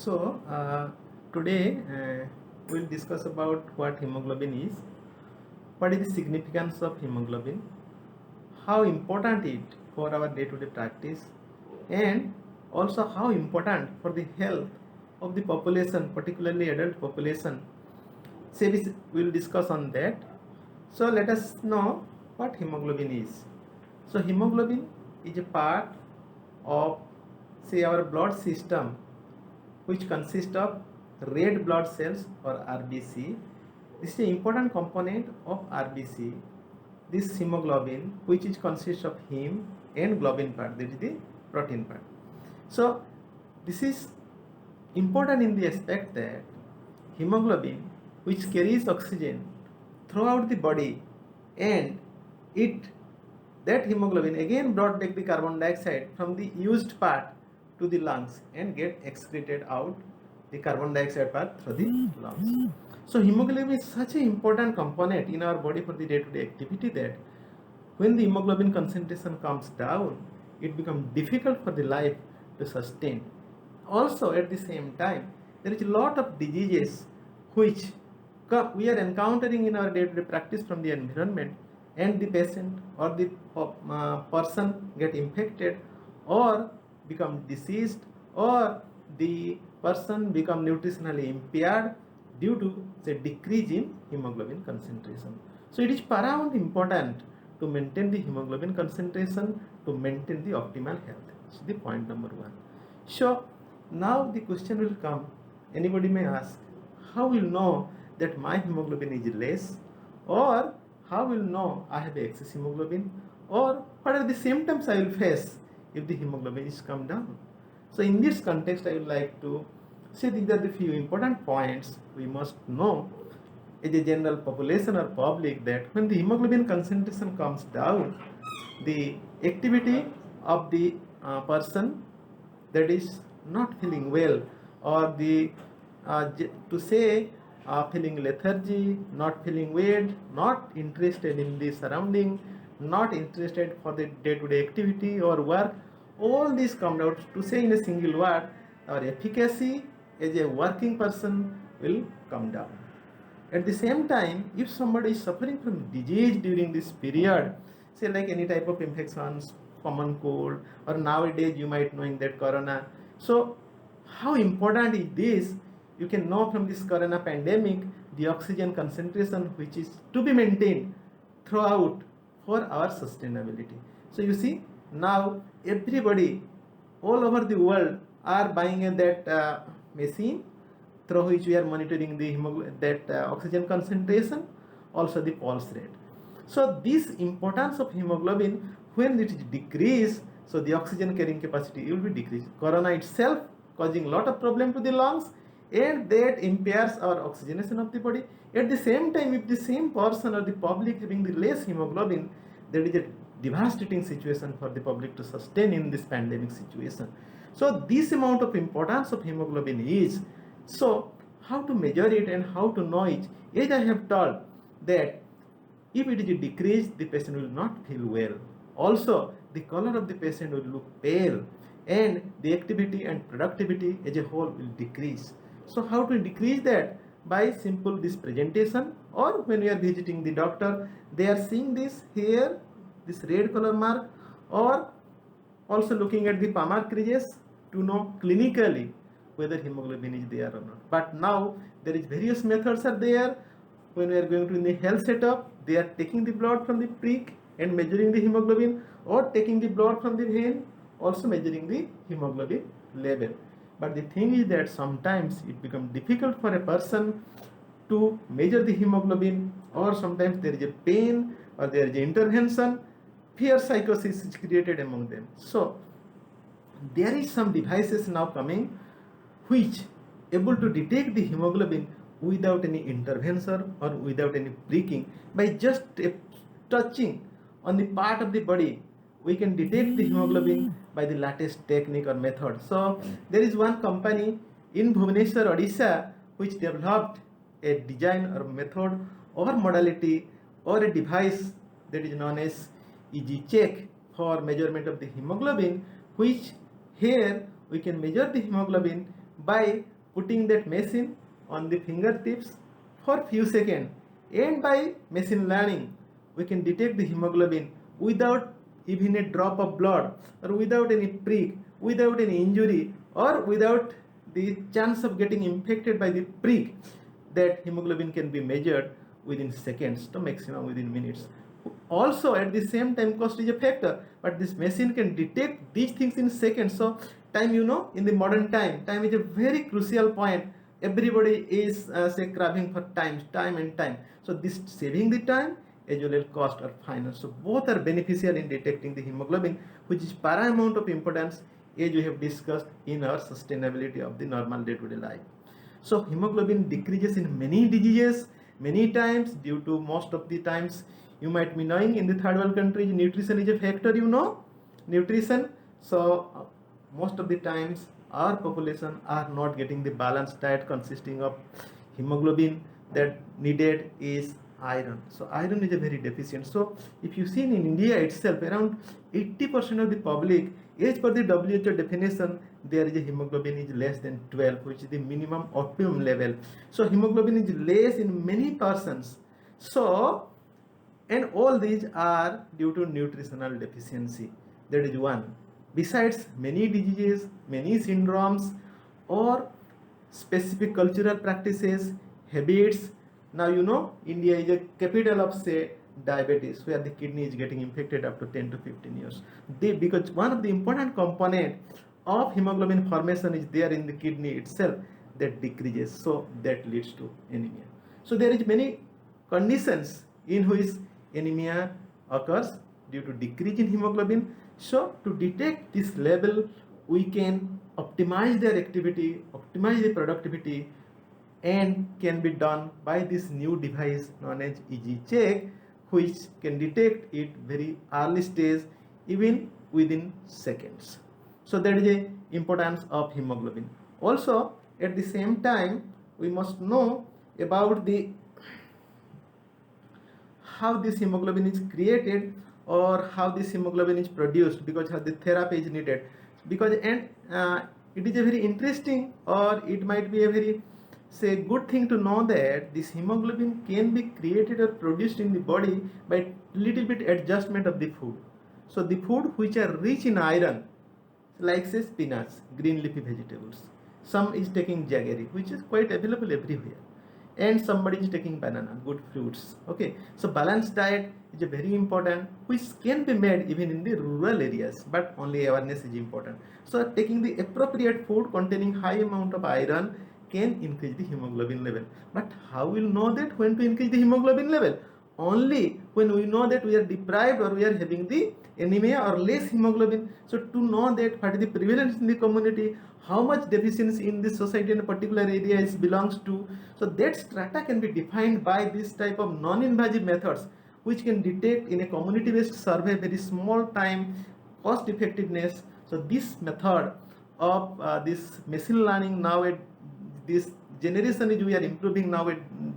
Today we'll discuss about what hemoglobin is, what is the significance of hemoglobin, how important it for our day-to-day practice, and also how important for the health of the population, particularly adult population. So we'll discuss on that. So let us know what hemoglobin is. So hemoglobin is a part of, say, our blood system, which consists of red blood cells or RBC. This is an important component of RBC. This hemoglobin, which is consists of heme and globin part, that is the protein part. So this is important in the aspect that hemoglobin, which carries oxygen throughout the body, and that hemoglobin again brought back the carbon dioxide from the used part to the lungs and get excreted out the carbon dioxide part through the lungs. So hemoglobin is such an important component in our body for the day-to-day activity that when the hemoglobin concentration comes down, it becomes difficult for the life to sustain. Also at the same time, there is a lot of diseases which we are encountering in our day-to-day practice from the environment, and the patient or the person get infected or become diseased, or the person become nutritionally impaired due to the decrease in hemoglobin concentration. So it is paramount important to maintain the hemoglobin concentration to maintain the optimal health. So the point number one. So now the question will come, anybody may ask, how will know that my hemoglobin is less, or how will know I have excess hemoglobin, or what are the symptoms I will face if the hemoglobin is come down. So in this context, I would like to say these are the few important points we must know as a general population or public, that when the hemoglobin concentration comes down, the activity of the person that is not feeling well, or the to say feeling lethargy, not feeling well, not interested in the surrounding, not interested for the day-to-day activity or work, all these come out. To say in a single word, our efficacy as a working person will come down. At the same time, if somebody is suffering from disease during this period, say like any type of infections, common cold, or nowadays you might knowing that corona. So how important is this? You can know from this corona pandemic the oxygen concentration which is to be maintained throughout for our sustainability. So you see, now everybody all over the world are buying that machine through which we are monitoring the oxygen concentration, also the pulse rate. So this importance of hemoglobin, when it is decreased, so the oxygen carrying capacity will be decreased. Corona itself causing lot of problem to the lungs, and that impairs our oxygenation of the body. At the same time, if the same person or the public having the less hemoglobin, there is a devastating situation for the public to sustain in this pandemic situation. So this amount of importance of hemoglobin is, so how to measure it and how to know it? As I have told that if it is decreased, the patient will not feel well. Also, the color of the patient will look pale, and the activity and productivity as a whole will decrease. So how to decrease that? By simple this presentation, or when we are visiting the doctor, they are seeing this here, this red color mark, or also looking at the palmar creases to know clinically whether hemoglobin is there or not. But now there is various methods are there. When we are going to in the health setup, they are taking the blood from the prick and measuring the hemoglobin, or taking the blood from the vein, also measuring the hemoglobin level. But the thing is that sometimes it becomes difficult for a person to measure the hemoglobin, or sometimes there is a pain or there is an intervention, fear psychosis is created among them. So there is some devices now coming which able to detect the hemoglobin without any intervention or without any pricking. By just touching on the part of the body, we can detect the hemoglobin by the latest technique or method. So there is one company in Bhubaneswar, Odisha, which developed a design or method or modality or a device that is known as EG check for measurement of the hemoglobin, which here we can measure the hemoglobin by putting that machine on the fingertips for few seconds, and by machine learning we can detect the hemoglobin without even a drop of blood, or without any prick, without any injury, or without the chance of getting infected by the prick. That hemoglobin can be measured within seconds to maximum within minutes. Also at the same time, cost is a factor, but this machine can detect these things in seconds. So time, in the modern time is a very crucial point. Everybody is say craving for time and time. So this saving the time as well as cost or finance, so both are beneficial in detecting the hemoglobin, which is paramount of importance as we have discussed in our sustainability of the normal day-to-day life. So hemoglobin decreases in many diseases many times due to, most of the times you might be knowing, in the third world countries nutrition is a factor, nutrition. So most of the times our population are not getting the balanced diet consisting of hemoglobin. That needed is iron. So iron is a very deficient. So if you see in India itself, around 80% of the public, as per the WHO definition, there is a hemoglobin is less than 12, which is the minimum optimum level. So hemoglobin is less in many persons. So, and all these are due to nutritional deficiency. That is one. Besides many diseases, many syndromes, or specific cultural practices, habits. Now India is a capital of, say, diabetes, where the kidney is getting infected up to 10 to 15 years. Because one of the important component of hemoglobin formation is there in the kidney itself, that decreases. So that leads to anemia. So there is many conditions in which anemia occurs due to decrease in hemoglobin. So to detect this level, we can optimize their activity, optimize the productivity, and can be done by this new device known as EG check, which can detect it very early stage, even within seconds. So that is the importance of hemoglobin. Also at the same time, we must know about the how this hemoglobin is created, or how this hemoglobin is produced, because how the therapy is needed. Because it is a very interesting, or it might be a very, say, good thing to know that this hemoglobin can be created or produced in the body by little bit adjustment of the food. So the food which are rich in iron, like say spinach, green leafy vegetables, some is taking jaggery, which is quite available everywhere, and somebody is taking banana, good fruits. Okay, so balanced diet is a very important, which can be made even in the rural areas, but only awareness is important. So taking the appropriate food containing high amount of iron can increase the hemoglobin level. But how will know that when to increase the hemoglobin level? Only when we know that we are deprived, or we are having the anemia or less hemoglobin. So to know that what is the prevalence in the community, how much deficiency in this society in a particular area is belongs to, so that strata can be defined by this type of non-invasive methods, which can detect in a community-based survey very small time, cost effectiveness. So this method of this machine learning, now at this generation is, we are improving now,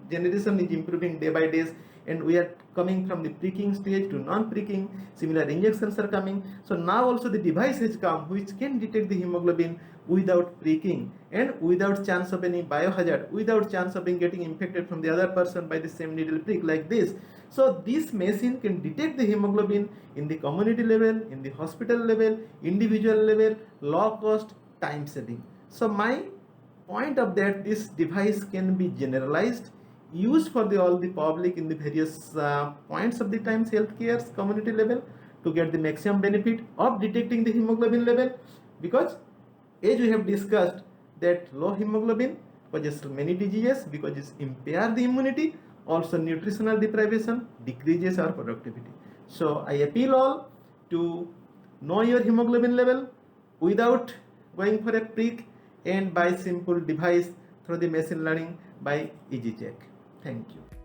generation is improving day by days, and we are coming from the pricking stage to non-pricking. Similar injections are coming. So now also the device has come which can detect the hemoglobin without pricking, and without chance of any biohazard, without chance of being getting infected from the other person by the same needle prick like this. So this machine can detect the hemoglobin in the community level, in the hospital level, individual level, low cost, time saving. So my point of that, this device can be generalized, used for all the public in the various points of the times healthcare community level, to get the maximum benefit of detecting the hemoglobin level. Because as we have discussed, that low hemoglobin causes many diseases, because it impairs the immunity. Also nutritional deprivation decreases our productivity. So I appeal all to know your hemoglobin level without going for a prick, and by simple device through the machine learning by EG check. Thank you.